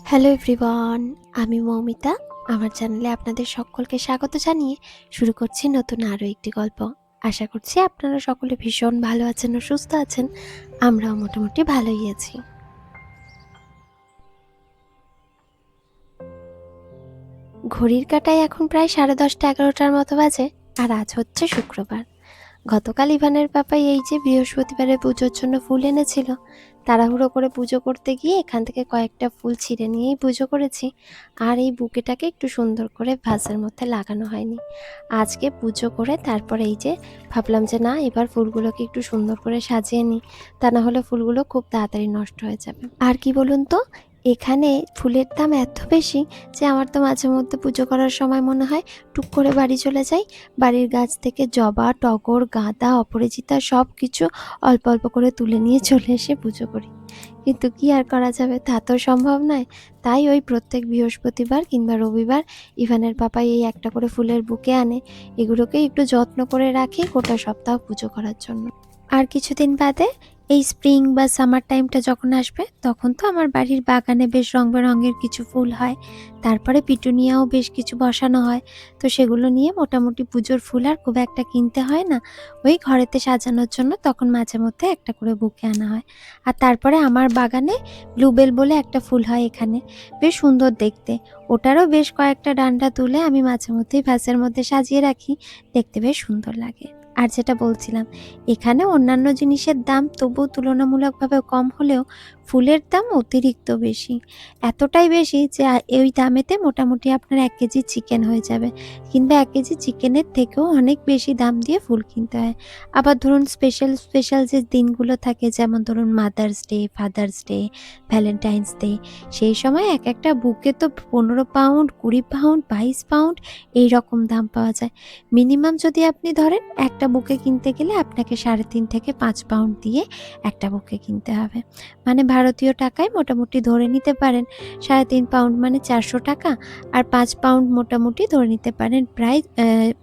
Hello everyone, আমি মৌমিতা। আমার চ্যানেলে আপনাদের সকলকে স্বাগত জানিয়ে শুরু করছি নতুন আরও একটি গল্প। আশা করছি আপনারা সকলে ভীষণ ভালো আছেন ও সুস্থ আছেন। আমরাও মোটামুটি ভালোই আছি। ঘড়ির কাঁটায় এখন প্রায় 10:30-11টার মতো বাজে, আর আজ হচ্ছে শুক্রবার। গতকাল ইভানের পাপাই এই যে বৃহস্পতিবারে পুজোর জন্য ফুল এনেছিল, তাড়াহুড়ো করে পুজো করতে গিয়ে এখান থেকে কয়েকটা ফুল ছিঁড়ে নিয়েই পুজো করেছি। আর এই বুকেটাকে একটু সুন্দর করে ভাসের মধ্যে লাগানো হয়নি। আজকে পুজো করে তারপরে এই যে ভাবলাম যে না, এবার ফুলগুলোকে একটু সুন্দর করে সাজিয়ে নিই, তা না হলে ফুলগুলো খুব তাড়াতাড়ি নষ্ট হয়ে যাবে। আর কি বলুন তো, এখানে ফুলের দাম এত বেশি যে আমার তো মাঝে মধ্যে পুজো করার সময় মনে হয় টুক করে বাড়ি চলে যাই, বাড়ির গাছ থেকে জবা, টগর, গাঁদা, অপরাজিতা সব কিছু অল্প অল্প করে তুলে নিয়ে চলে এসে পুজো করি। কিন্তু কি আর করা যাবে, তা তো সম্ভব নয়। তাই ওই প্রত্যেক বৃহস্পতিবার কিংবা রবিবার ইভানের পাপাই এই একটা করে ফুলের বুকে আনে, এগুলোকে একটু যত্ন করে রাখি গোটা সপ্তাহ পুজো করার জন্য। আর কিছুদিন বাদে এই স্প্রিং বা সামার টাইমটা যখন আসবে, তখন তো আমার বাড়ির বাগানে বেশ রং বেরঙের কিছু ফুল হয়, তারপরে পিটুনিয়াও বেশ কিছু বসানো হয়। তো সেগুলো নিয়ে মোটামুটি পুজোর ফুল আর খুব একটা কিনতে হয় না, ওই ঘরেতে সাজানোর জন্য তখন মাঝে মধ্যে একটা করে বুকে আনা হয়। আর তারপরে আমার বাগানে ব্লুবেল বলে একটা ফুল হয় এখানে, বেশ সুন্দর দেখতে। ওটারও বেশ কয়েকটা ডান্ডা তুলে আমি মাঝে মধ্যেই ভ্যাসের মধ্যে সাজিয়ে রাখি, দেখতে বেশ সুন্দর লাগে। আর যেটা বলছিলাম, এখানে অন্যান্য জিনিসের দাম তবু তুলনামূলকভাবে কম হলেও ফুলের দাম অতিরিক্ত বেশি। এতটাই বেশি যে ওই দামেতে মোটামুটি আপনার 1 কেজি চিকেন হয়ে যাবে, কিংবা 1 কেজি চিকেনের থেকেও অনেক বেশি দাম দিয়ে ফুল কিনতে হয়। আবার ধরুন স্পেশাল যে দিনগুলো থাকে, যেমন ধরুন mother's day, father's day, Valentine's day, সেই সময় এক একটা বুকে তো 15 পাউন্ড, 20 পাউন্ড, 22 পাউন্ড এই রকম দাম পাওয়া যায়। মিনিমাম যদি আপনি ধরেন একটা বুকে কিনতে গেলে আপনাকে 3.5 থেকে 5 পাউন্ড দিয়ে একটা বুকে কিনতে হবে। মানে ভারতীয় টাকায় মোটামুটি ধরে নিতে পারেন 3.5 পাউন্ড মানে 400 টাকা, আর 5 পাউন্ড মোটামুটি ধরে নিতে পারেন প্রায়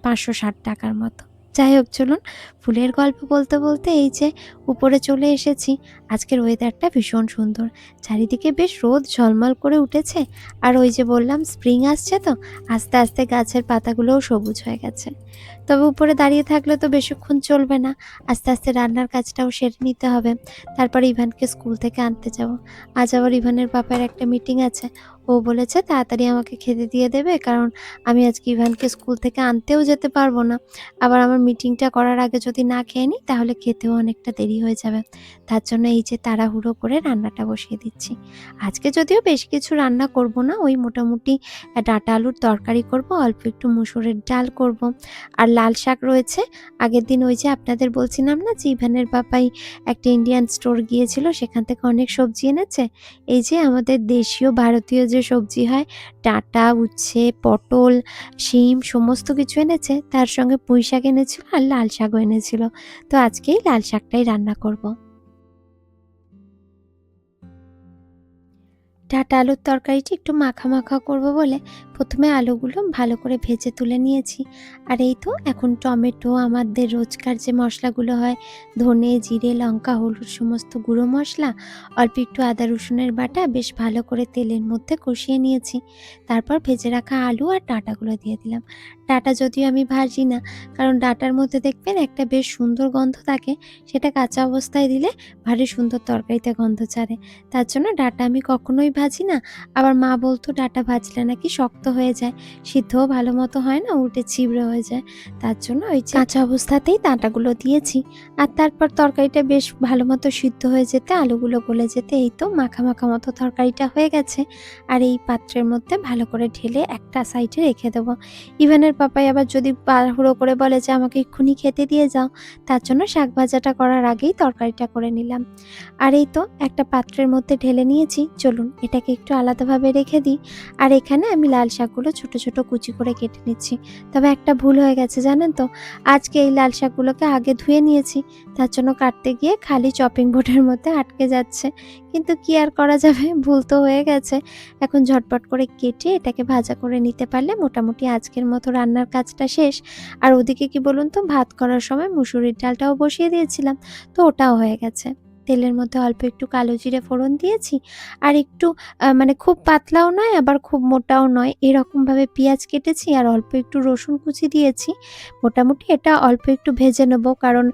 560 টাকার মতো। যাই হোক, চলুন ফুলের গল্প বলতে বলতে এই যে উপরে চলে এসেছি। আজকের ওয়েদারটা ভীষণ সুন্দর, চারিদিকে বেশ রোদ ঝলমল করে উঠেছে। আর ওই যে বললাম স্প্রিং আসছে, তো আস্তে আস্তে গাছের পাতাগুলোও সবুজ হয়ে গেছে। তবে উপরে দাঁড়িয়ে থাকলে তো বেশিক্ষণ চলবে না, আস্তে আস্তে রান্নার কাজটাও সেরে নিতে হবে। তারপরে ইভানকে স্কুল থেকে আনতে যাব। আজ আবার ইভানের পাপার একটা মিটিং আছে, ও বলেছে তাড়াতাড়ি আমাকে খেতে দিয়ে দেবে, কারণ আমি আজকে ইভানকে স্কুল থেকে আনতেও যেতে পারবো না। আবার আমার মিটিংটা করার আগে যদি না খেয়ে নিই তাহলে খেতেও অনেকটা দেরি হয়ে যাবে। তার জন্য এই যে তাড়াহুড়ো করে রান্নাটা বসিয়ে দিচ্ছি। আজকে যদিও বেশ কিছু রান্না করব না, ওই মোটামুটি ডাঁটা আলুর তরকারি করব, অল্প একটু মুসুরের ডাল করব, আর লাল শাক রয়েছে। আগের দিন ওই যে আপনাদের বলছিলাম না যে ইভানের পাপাই একটা ইন্ডিয়ান স্টোর গিয়েছিল, সেখান থেকে অনেক সবজি এনেছে। এই যে আমাদের দেশীয় ভারতীয় যে সবজি হয়, ডাঁটা, উচ্ছে, পটল, শিম সমস্ত কিছু এনেছে, তার সঙ্গে পুঁই শাক এনেছিল আর লাল শাকও এনেছিল। তো আজকেই লাল শাকটাই রান্না করব। ডাঁটা আলুর তরকারিটি একটু মাখা মাখা করব বলে প্রথমে আলুগুলো ভালো করে ভেজে তুলে নিয়েছি। আর এই তো এখন টমেটো, আমাদের রোজকার যে মশলাগুলো হয়, ধনে, জিরে, লঙ্কা, হলুদ সমস্ত গুঁড়ো মশলা, অল্প একটু আদা রসুনের বাটা বেশ ভালো করে তেলের মধ্যে কষিয়ে নিয়েছি। তারপর ভেজে রাখা আলু আর ডাঁটাগুলো দিয়ে দিলাম। ডাঁটা যদিও আমি ভাজি না, কারণ ডাঁটার মধ্যে দেখবেন একটা বেশ সুন্দর গন্ধ থাকে, সেটা কাঁচা অবস্থায় দিলে ভারী সুন্দর তরকারিতে গন্ধ ছাড়ে। তার জন্য ডাঁটা আমি কখনোই ভাজি না। আবার মা বলতো ডাঁটা ভাজলে নাকি শক্ত হয়ে যায়, সিদ্ধও ভালো মতো হয় না, উল্টে ছিবড়ে হয়ে যায়। তার জন্য ওই যে কাঁচা অবস্থাতেই ডাঁটাগুলো দিয়েছি। আর তারপর তরকারিটা বেশ ভালো মতো সিদ্ধ হয়ে যেতে, আলুগুলো গলে যেতে এই তো মাখা মাখা মতো তরকারিটা হয়ে গেছে। আর এই পাত্রের মধ্যে ভালো করে ঢেলে একটা সাইডে রেখে দেবো। ইভানের পাপাই আবার যদি তাড়াহুড়ো করে বলে যে আমাকে এক্ষুনি খেতে দিয়ে যাও, তার জন্য শাক ভাজাটা করার আগেই তরকারিটা করে নিলাম। আর এই তো একটা পাত্রের মধ্যে ঢেলে নিয়েছি, চলুন এটাকে একটু আলাদাভাবে রেখে দিই। আর এখানে আমি লাল শাকগুলো ছোট ছোট কুচি করে কেটে নিচ্ছি। তবে একটা ভুল হয়ে গেছে জানেন তো, আজকে এই লাল শাকগুলোকে আগে ধুয়ে নিয়েছি, তার জন্য কাটতে গিয়ে খালি চপিং বোর্ডের মধ্যে আটকে যাচ্ছে। কিন্তু কি আর করা যাবে, ভুল তো হয়ে গেছে। এখন ঝটপট করে কেটে এটাকে ভাজা করে নিতে পারলে মোটামুটি আজকের মতো রান্নার কাজটা শেষ। আর ওদিকে কি বলুন তো, ভাত করার সময় মুসুরির ডালটাও বসিয়ে দিয়েছিলাম, তো ওটাও হয়ে গেছে। তেলের মধ্যে অল্প একটু কালো জিরে ফোড়ন দিয়েছি, আর একটু মানে খুব পাতলাও নয় আবার খুব মোটাও নয়, এরকমভাবে পেঁয়াজ কেটেছি আর অল্প একটু রসুন কুচি দিয়েছি। মোটামুটি এটা অল্প একটু ভেজে নেব, কারণ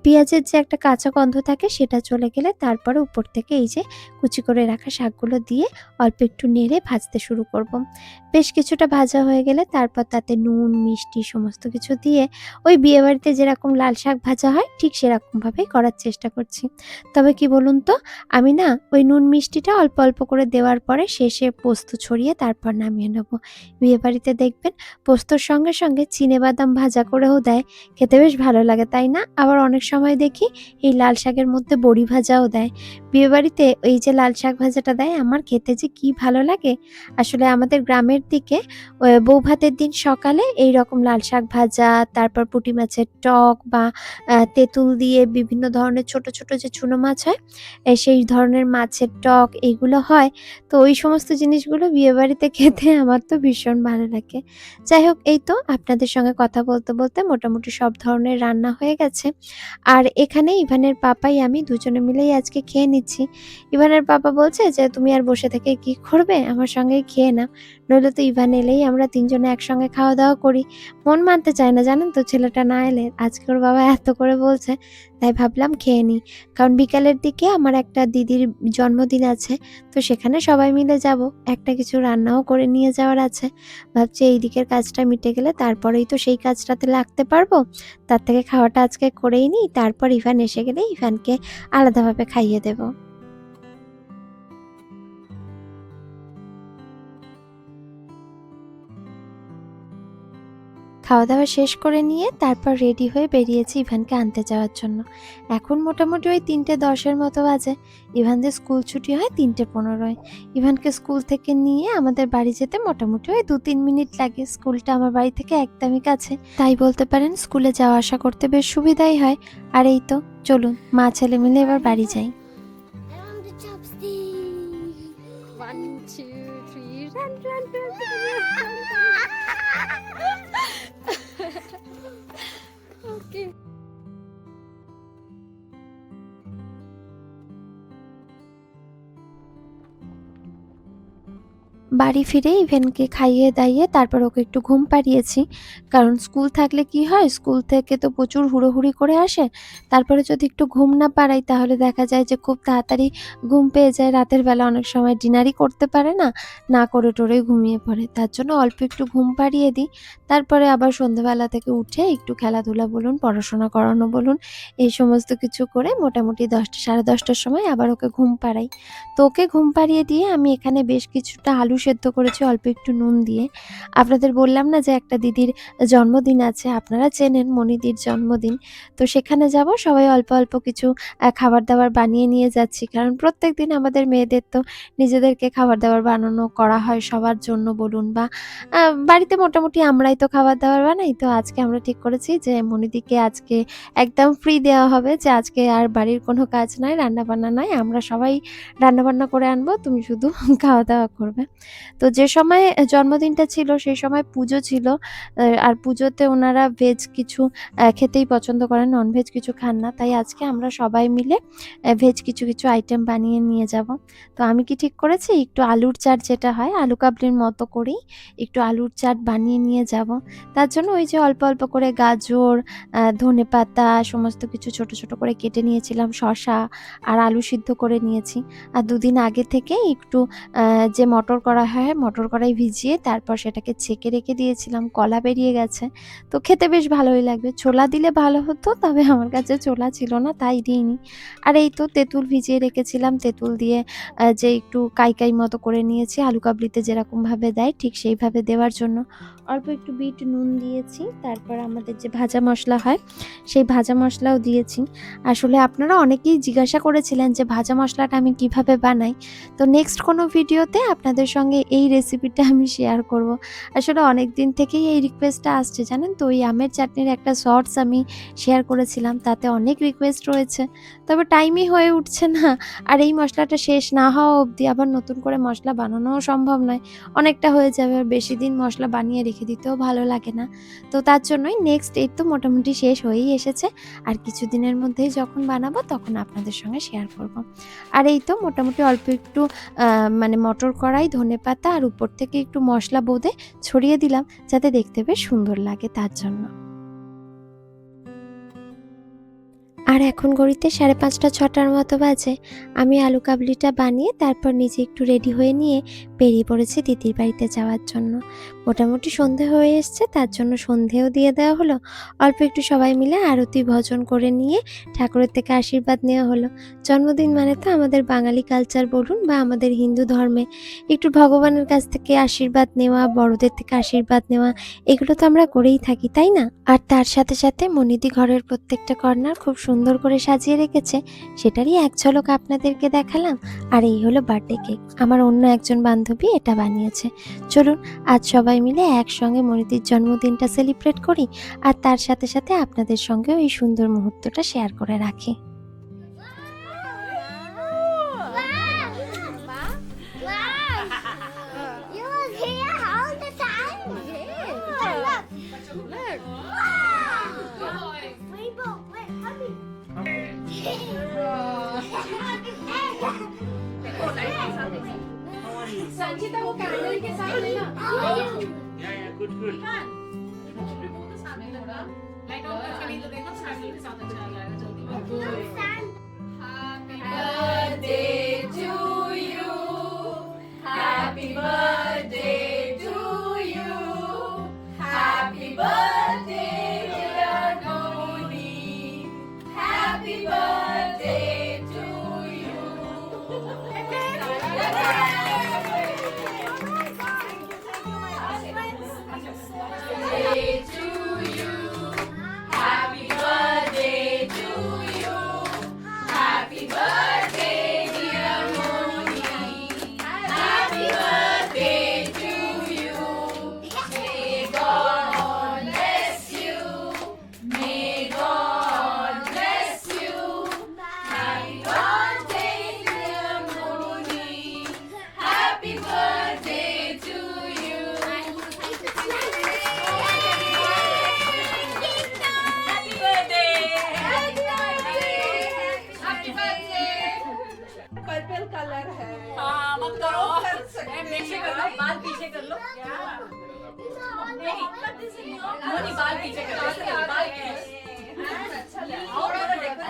পেঁয়াজের যে একটা কাঁচা গন্ধ থাকে সেটা চলে গেলে তারপরে উপর থেকে এই যে কুচি করে রাখা শাকগুলো দিয়ে অল্প একটু নেড়ে ভাজতে শুরু করব। বেশ কিছুটা ভাজা হয়ে গেলে তারপর তাতে নুন, মিষ্টি সমস্ত কিছু দিয়ে ওই বিয়েবাড়িতে যেরকম লাল শাক ভাজা হয় ঠিক সেরকমভাবেই করার চেষ্টা করছি। তবে কি বলুন তো, আমি না ওই নুন মিষ্টিটা অল্প অল্প করে দেওয়ার পরে শেষে পোস্ত ছড়িয়ে তারপর নামিয়ে নেব। বিয়েবাড়িতে দেখবেন পোস্তর সঙ্গে সঙ্গে চিনেবাদাম ভাজা করেও দেয়, খেতে বেশ ভালো লাগে তাই না? আবার অনেক সময় দেখি এই লাল শাকের মধ্যে বড়ি ভাজাও দেয়। বিয়েবাড়িতে এই যে লাল শাক ভাজাটা দেয় আমার খেতে যে কি ভালো লাগে। আসলে আমাদের গ্রামের দিকে বৌভাতের দিন সকালে এইরকম লাল শাক ভাজা, তারপর পুঁটি মাছের টক বা তেঁতুল দিয়ে বিভিন্ন ধরনের ছোট ছোট যে চুনো মাছ হয়, সেই ধরনের মাছের টক এইগুলো হয়। তো ওই সমস্ত জিনিসগুলো বিয়েবাড়িতে খেতে আমার তো ভীষণ ভালো লাগে। যাই হোক, এই তো আপনাদের সঙ্গে কথা বলতে বলতে মোটামুটি সব ধরনের রান্না হয়ে গেছে। আর এখানে ইভানের পাপাই আমি দুজনে মিলেই আজকে খেয়ে নিচ্ছি। ইভানের পাপা বলছে যে, "তুমি আর বসে থেকে কি করবে? আমার সঙ্গেই খেয়ে নাও। নইলে তো ইভান এলেই আমরা ৩ জনে একসঙ্গে খাওয়া-দাওয়া করি।" মন মানতে চায় না জানেন তো ছেলেটা না এলে। আজকে ওর বাবা এত করে বলছে, তাই ভাবলাম খেয়ে নিই। কারণ বিকালের দিকে আমার একটা দিদির জন্মদিন আছে। তো সেখানে সবাই মিলে যাবো। একটা কিছু রান্নাও করে নিয়ে যাওয়ার আছে। ভাবছি এই দিকের কাজটা মিটে গেলে তারপরেই তো সেই কাজটাতে লাগতে পারবো। তার থেকে খাওয়াটা আজকে করেই নিই। তারপর ইভান এসে গেলে ইভানকে আলাদাভাবে খাইয়ে দেবো। খাওয়া-দাওয়া শেষ করে নিয়ে তারপর রেডি হয়ে বেরিয়েছি ইভানকে আনতে যাওয়ার জন্য। এখন মোটামুটি ওই ৩:১০ এর মতো বাজে। ইভানদের স্কুল ছুটি হয় ৩:১৫-য়। ইভানকে স্কুল থেকে নিয়ে আমাদের বাড়ি যেতে মোটামুটি ওই ২-৩ মিনিট লাগে। স্কুলটা আমার বাড়ি থেকে একদমই কাছে। তাই বলতে পারেন স্কুলে যাওয়া আসা করতে বেশ সুবিধাই হয়। আর এই তো চলুন মা ছেলে মিলে এবার বাড়ি যাই। I want the chopstick. 1, 2, 3, run, run, run, run, run. Okay. বাড়ি ফিরে ইভেনকে খাইয়ে দাইয়ে তারপর ওকে একটু ঘুম পাড়িয়েছি। কারণ স্কুল থাকলে কি হয়, স্কুল থেকে তো প্রচুর হুড়োহুড়ি করে আসে। তারপরে যদি একটু ঘুম না পাড়াই তাহলে দেখা যায় যে খুব তাড়াতাড়ি ঘুম পেয়ে যায়। রাতের বেলা অনেক সময় ডিনারই করতে পারে না, না করে টরেই ঘুমিয়ে পড়ে। তার জন্য অল্প একটু ঘুম পাড়িয়ে দিই। তারপরে আবার সন্ধ্যেবেলা থেকে উঠে একটু খেলাধুলা বলুন, পড়াশোনা করানো বলুন, এই সমস্ত কিছু করে মোটামুটি 10টা 10:30টার সময় আবার ওকে ঘুম পাড়াই। তো ওকে ঘুম পাড়িয়ে দিয়ে আমি এখানে বেশ কিছুটা আলু সেদ্ধ করেছি অল্প একটু নুন দিয়ে। আপনাদের বললাম না যে একটা দিদির জন্মদিন আছে, আপনারা চেনেন মনিদির জন্মদিন। তো সেখানে যাব, সবাই অল্প অল্প কিছু খাবার-দাবার বানিয়ে নিয়ে যাচ্ছি। কারণ প্রত্যেকদিন আমাদের মেয়েদের তো নিজেদেরকে খাবার-দাবার বানানো করা হয় সবার জন্য বলুন বা আ বাড়িতে মোটামুটি আমরাই তো খাবার-দাবার বানাই। তো আজকে আমরা ঠিক করেছি যে মনিদিকে আজকে একদম ফ্রি দেওয়া হবে, যে আজকে আর বাড়ির কোনো কাজ নাই, রান্না-বান্না নাই। আমরা সবাই রান্নাবান্না করে আনবো, তুমি শুধু খাওয়া-দাওয়া করবে। তো যে সময় জন্মদিনটা ছিল সেই সময় পুজো ছিল। আর পুজোতে ওনারা ভেজ কিছু খেতেই পছন্দ করেন, ননভেজ কিছু খান না। তাই আজকে আমরা সবাই মিলে ভেজ কিছু কিছু আইটেম বানিয়ে নিয়ে যাবো। তো আমি কি ঠিক করেছি, একটু আলুর চাট যেটা হয় আলু কাবলির মতো করেই একটু আলুর চাট বানিয়ে নিয়ে যাবো। তার জন্য ওই যে অল্প অল্প করে গাজর, ধনেপাতা সমস্ত কিছু ছোট ছোট করে কেটে নিয়েছিলাম, শসা আর আলু সিদ্ধ করে নিয়েছি। আর ২ দিন আগে থেকেই একটু যে মটর কড়া হয়, মটর কড়াই ভিজিয়ে তারপর সেটাকে ছেঁকে রেখে দিয়েছিলাম। কলা বেরিয়ে গেছে। তো খেতে বেশ ভালোই লাগবে। ছোলা দিলে ভালো হতো, তবে আমার কাছে ছোলা ছিল না তাই দিইনি। আর এই তো তেঁতুল ভিজিয়ে রেখেছিলাম। তেঁতুল দিয়ে যে একটু কাই মতো করে নিয়েছি আলু কাবলিতে যেরকমভাবে দেয় ঠিক সেইভাবে দেওয়ার জন্য। অল্প একটু বিট নুন দিয়েছি। তারপর আমাদের যে ভাজা মসলা হয় সেই ভাজা মসলাও দিয়েছি। আসলে আপনারা অনেকেই জিজ্ঞাসা করেছিলেন যে ভাজা মসলাটা আমি কিভাবে বানাই। তো নেক্সট কোনো ভিডিওতে আপনাদের সঙ্গে সঙ্গে এই রেসিপিটা আমি শেয়ার করব। আসলে অনেক দিন থেকেই এই রিকোয়েস্টটা আসছে জানেন তো, ওই আমের চাটনির একটা শর্টস আমি শেয়ার করেছিলাম, তাতে অনেক রিকোয়েস্ট রয়েছে, তবে টাইমই হয়ে উঠছে না। আর এই মশলাটা শেষ না হওয়া অবধি আবার নতুন করে মশলা বানানোও সম্ভব নয়, অনেকটা হয়ে যাবে, আর বেশি দিন মশলা বানিয়ে রেখে দিতেও ভালো লাগে না। তো তার জন্যই নেক্সট এই তো মোটামুটি শেষ হয়েই এসেছে, আর কিছুদিনের মধ্যেই যখন বানাবো তখন আপনাদের সঙ্গে শেয়ার করব। আর এই তো মোটামুটি অল্প একটু মানে মটর কড়াই, ধনেপাতা আর উপর থেকে একটু মশলা বোঁদে ছড়িয়ে দিলাম, যাতে দেখতে বেশ সুন্দর লাগে তার জন্য। আর এখন ঘড়িতে 5:30-6টার মতো বাজে। আমি আলু কাবলিটা বানিয়ে তারপর নিজে একটু রেডি হয়ে নিয়ে বেরিয়ে পড়েছি দিদির বাড়িতে যাওয়ার জন্য। মোটামুটি সন্ধে হয়ে এসছে, তার জন্য সন্ধেও দিয়ে দেওয়া হলো। অল্প একটু সবাই মিলে আরতি ভজন করে নিয়ে ঠাকুরের থেকে আশীর্বাদ নেওয়া হলো। জন্মদিন মানে তো আমাদের বাঙালি কালচার বলুন বা আমাদের হিন্দু ধর্মে একটু ভগবানের কাছ থেকে আশীর্বাদ নেওয়া, বড়দের থেকে আশীর্বাদ নেওয়া, এগুলো তো আমরা করেই থাকি, তাই না? আর তার সাথে সাথে মনিদি ঘরের প্রত্যেকটা কর্নার খুব সুন্দর করে সাজিয়ে রেখেছে, সেটারই এক ঝলক আপনাদেরকে দেখালাম। আর এই হলো বার্থডে কেক, আমার অন্য একজন বান্ধবী এটা বানিয়েছে। চলুন আজ সবাই মিলে একসঙ্গে মনিদির জন্মদিনটা সেলিব্রেট করি, আর তার সাথে সাথে আপনাদের সঙ্গেও এই সুন্দর মুহূর্তটা শেয়ার করে রাখি। You was here all the time. Look. Rainbow, wait, hurry. संचिता वो कैमरे के साथ लेना। गुड गुड सामने लगा लाइट ऑफ कर नहीं तो देखो कैमरे के साथ अच्छा आ जाएगा जल्दी में। Happy birthday to you. Happy birthday to you. Happy birthday dear Moni. Happy birthday to you. Birthday to you. Happy birthday to you. Happy birthday, dear Moni. Happy birthday to you. May God bless you. May God bless you. Happy birthday, dear Moni. Happy birthday to you. Happy birthday. Happy birthday. Purple colour है। हाँ मत करो पीछे कर लो, बाल पीछे कर लो। नहीं बाल पीछे कर लो, बाल पीछे। और अच्छा लगेगा।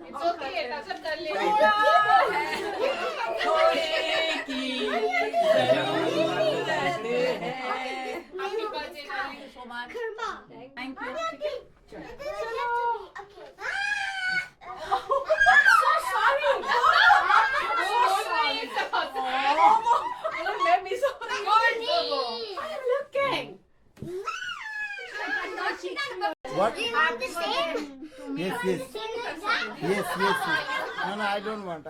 It's okay, touch up कर ले। थोड़े की Happy birthday, thank you so much. Thank you. What? The same. Yes, yes. Yes, yes. No, no, I don't want.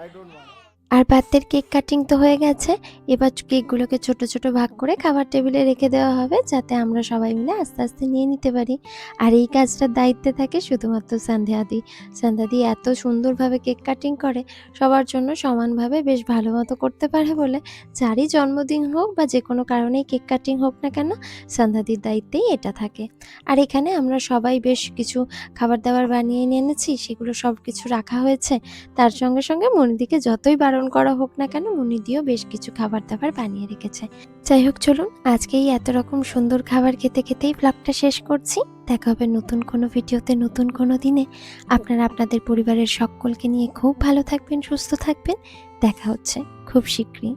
আর বার্থডের কেক কাটিং তো হয়ে গেছে, এবার কেকগুলোকে ছোট ছোট ভাগ করে খাবার টেবিলে রেখে দেওয়া হবে, যাতে আমরা সবাই মিলে আস্তে আস্তে নিয়ে নিতে পারি। আর এই কাজটার দায়িত্বে থাকে শুধুমাত্র সন্ধ্যাদি। সন্ধ্যাদি এত সুন্দরভাবে কেক কাটিং করে, সবার জন্য সমানভাবে বেশ ভালো মতো করতে পারে বলে, যারই জন্মদিন হোক বা যে কোনো কারণেই কেক কাটিং হোক না কেন, সন্ধ্যাদির দায়িত্বেই এটা থাকে। আর এখানে আমরা সবাই বেশ কিছু খাবার দাবার বানিয়ে নিয়ে এনেছি, সেগুলো সব কিছু রাখা হয়েছে। তার সঙ্গে সঙ্গে মনিদিকে যতই বারণ করা হোক না কেন, মনিদিও বেশ কিছু খাবার দাবার বানিয়ে রেখেছে। যাই হোক চলুন আজকে এই এত রকম সুন্দর খাবার খেতে খেতেই ব্লগটা শেষ করছি। দেখা হবে নতুন কোনো ভিডিওতে, নতুন কোনো দিনে। আপনারা আপনাদের পরিবারের সকলকে নিয়ে খুব ভালো থাকবেন, সুস্থ থাকবেন। দেখা হচ্ছে খুব শীঘ্রই।